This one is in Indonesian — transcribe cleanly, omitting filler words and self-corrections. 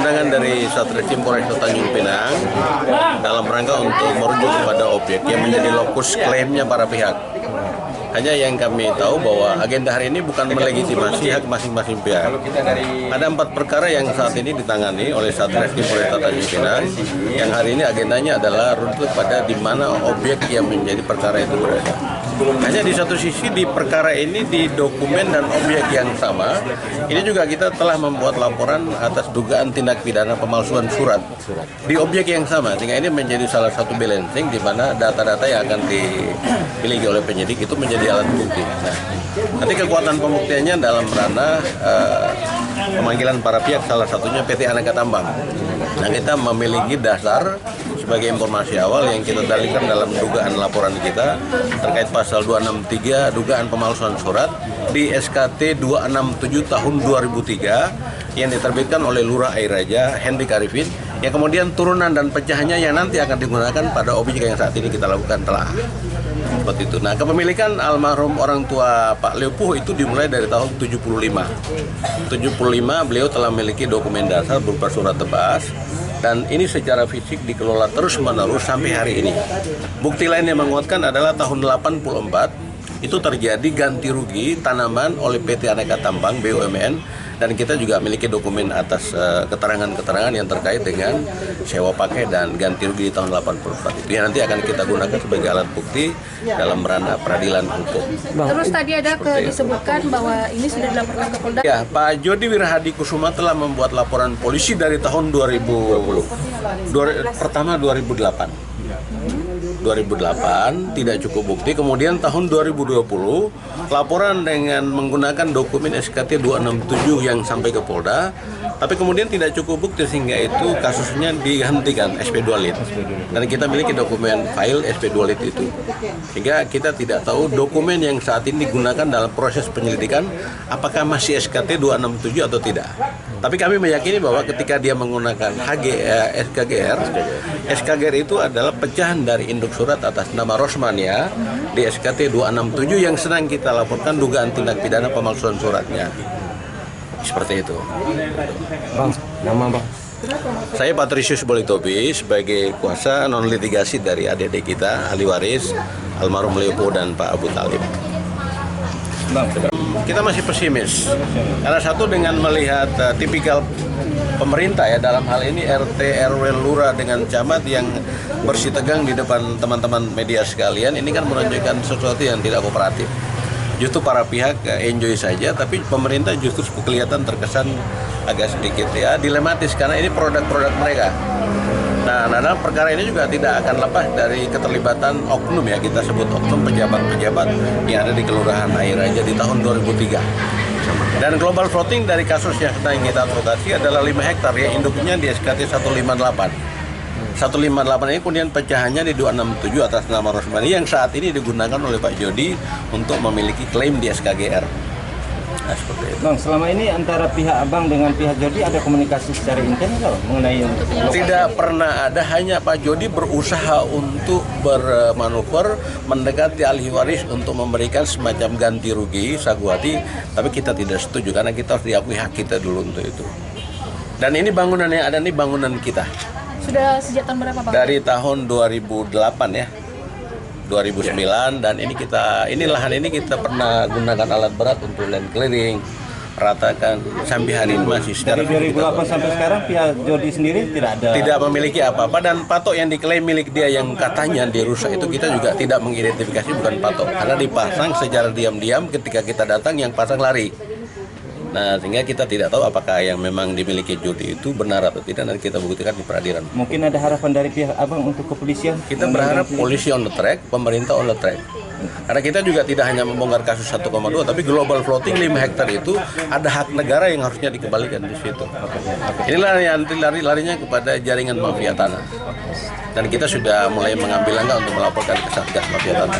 undangan dari Satreskrim Polres Tanjung Pinang dalam rangka untuk merujuk kepada objek yang menjadi lokus klaimnya para pihak. Hanya yang kami tahu bahwa agenda hari ini bukan melegitimasi hak masing-masing pihak. Ada 4 perkara yang saat ini ditangani oleh Satreskrim Polres Tanjung Pinang, yang hari ini agendanya adalah rujuk pada di mana objek yang menjadi perkara itu berada. Hanya di satu sisi di perkara ini di dokumen dan objek yang sama, ini juga kita telah membuat laporan atas dugaan tindak pidana pemalsuan surat di objek yang sama, sehingga ini menjadi salah satu balancing di mana data-data yang akan dimiliki oleh penyidik itu menjadi alat bukti. Nah, nanti kekuatan pembuktiannya dalam ranah pemanggilan para pihak, salah satunya PT Aneka Tambang. Nah, kita memiliki dasar sebagai informasi awal yang kita dalilkan dalam dugaan laporan kita terkait pasal 263 dugaan pemalsuan surat di SKT 267 tahun 2003 yang diterbitkan oleh Lurah Air Raja Hendrik Arifin, yang kemudian turunan dan pecahannya yang nanti akan digunakan pada objek yang saat ini kita lakukan telah. Seperti itu. Nah, kepemilikan almarhum orang tua Pak Leupuh itu dimulai dari tahun 75. 75 beliau telah memiliki dokumen dasar berupa surat tebas, dan ini secara fisik dikelola terus-menerus sampai hari ini. Bukti lain yang menguatkan adalah tahun 84 itu terjadi ganti rugi tanaman oleh PT Aneka Tambang BUMN, dan kita juga memiliki dokumen atas keterangan-keterangan yang terkait dengan sewa pakai dan ganti rugi di tahun 84 itu yang nanti akan kita gunakan sebagai alat bukti dalam ranah peradilan hukum. Terus tadi ada disebutkan bahwa ini sudah dilaporkan ke Polda. Ya, Pak Jody Wirahadi Kusuma telah membuat laporan polisi dari tahun 2008 tidak cukup bukti. Kemudian tahun 2020 laporan dengan menggunakan dokumen SKT 267 yang sampai ke Polda, tapi kemudian tidak cukup bukti sehingga itu kasusnya dihentikan SP2 Lit. Dan kita miliki dokumen file SP2 Lit itu, sehingga kita tidak tahu dokumen yang saat ini digunakan dalam proses penyelidikan apakah masih SKT 267 atau tidak. Tapi kami meyakini bahwa ketika dia menggunakan SKGR itu adalah pecahan dari induk surat atas nama Rosmania di SKT 267 yang sedang kita laporkan dugaan tindak pidana pemalsuan suratnya. Seperti itu. Bang, nama Bang? Saya Patrisius Bolitobi sebagai kuasa non litigasi dari adik-adik kita, ahli waris almarhum Leupuh dan Pak Abu Talib. Kita masih pesimis karena satu, dengan melihat tipikal pemerintah ya dalam hal ini RT RW Lurah dengan camat yang bersih tegang di depan teman-teman media sekalian, ini kan menunjukkan sesuatu yang tidak kooperatif. Justru para pihak enjoy saja, tapi pemerintah justru kelihatan terkesan agak sedikit ya dilematis karena ini produk-produk mereka. Nah, dalam perkara ini juga tidak akan lepas dari keterlibatan oknum ya, kita sebut oknum pejabat-pejabat yang ada di Kelurahan Air Raja di tahun 2003. Dan global floating dari kasus yang sedang kita advokasi adalah 5 hektar ya, induknya di SKT 158. 158 ini kemudian pecahannya di 267 atas nama Rosmani yang saat ini digunakan oleh Pak Jody untuk memiliki klaim di SKGR. Nah, seperti itu. Bang, selama ini antara pihak Abang dengan pihak Jody ada komunikasi secara intens nggak mengenai lokasi? Tidak pernah ada, hanya Pak Jody berusaha untuk bermanuver mendekati ahli waris untuk memberikan semacam ganti rugi saguhati, tapi kita tidak setuju karena kita harus diakui hak kita dulu untuk itu. Dan ini bangunan yang ada, ini bangunan kita. Sudah sejak tahun berapa, Bang? Dari tahun 2008 ya. 2009, dan ini lahan ini kita pernah gunakan alat berat untuk land clearing, ratakan sampai hari ini masih secara dari 2008 sampai sekarang pihak Jody sendiri tidak memiliki apa-apa, dan patok yang diklaim milik dia yang katanya dirusak itu kita juga tidak mengidentifikasi bukan patok karena dipasang secara diam-diam, ketika kita datang yang pasang lari. Nah, sehingga kita tidak tahu apakah yang memang dimiliki Jody itu benar atau tidak, dan kita buktikan di peradilan. Mungkin ada harapan dari pihak Abang untuk kepolisian? Kita berharap polisi on the track, pemerintah on the track. Karena kita juga tidak hanya membongkar kasus 1,2, tapi global floating 5 hektar itu ada hak negara yang harusnya dikembalikan di situ. Inilah yang larinya kepada jaringan mafia tanah. Dan kita sudah mulai mengambil langkah untuk melaporkan ke Satgas Mafia Tanah.